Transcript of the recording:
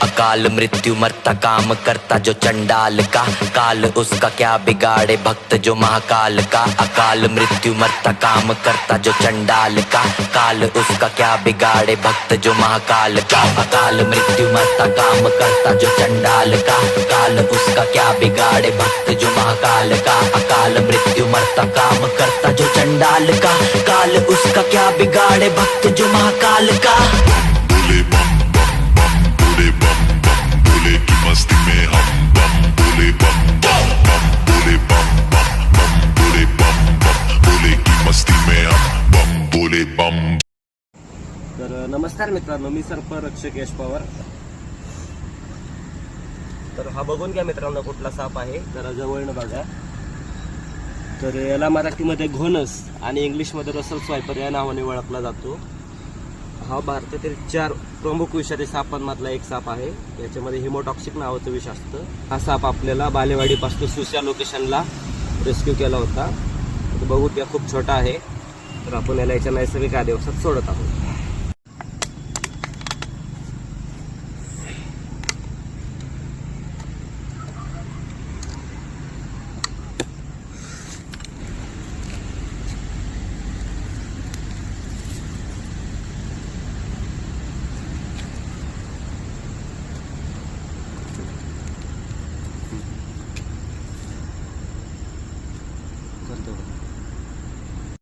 अकाल मृत्यु मरता काम करता जो चंडाल का, काल उसका क्या बिगाड़े भक्त जो महाकाल का। अकाल मृत्यु मरता काम करता जो चंडाल का, काल उसका क्या बिगाड़े भक्त जो महाकाल का। अकाल मृत्यु मरता काम करता जो चंडाल का, काल उसका क्या बिगाड़े भक्त जो महाकाल का। अकाल मृत्यु मरता काम करता जो चंडाल का, काल उसका क्या बिगाड़े भक्त जो महाकाल का। बोले बम बम बम बोले बम बम बोले की मस्ती में हम बम बोले बम बम बम बोले बम बम बम बोले बम बम बोले की मस्ती में हम बम बोले बम। तर नमस्कार मित्रांनो, मी सर्परक्षक यश पवार। तर हा बघून घ्या मित्रांनो कुठला साप आहे, जरा जवळनं बघा। तर याला मराठीमध्ये घोणस आणि इंग्लिशमध्ये रसल स्वायपर या नावाने ओळखला जातो। हा भारतातील 4 प्रमुख विषारी सापांमधला एक साप आहे। याच्यामध्ये हिमोटॉक्सिक नावाचं विष असतं। हा साप आपल्याला बालेवाडीपासून सुस्या लोकेशनला रेस्क्यू केला होता। तर बघू त्या खूप छोटा आहे, तर आपण याला याच्या नैसर्गिक आदिवासात सोडत आहोत।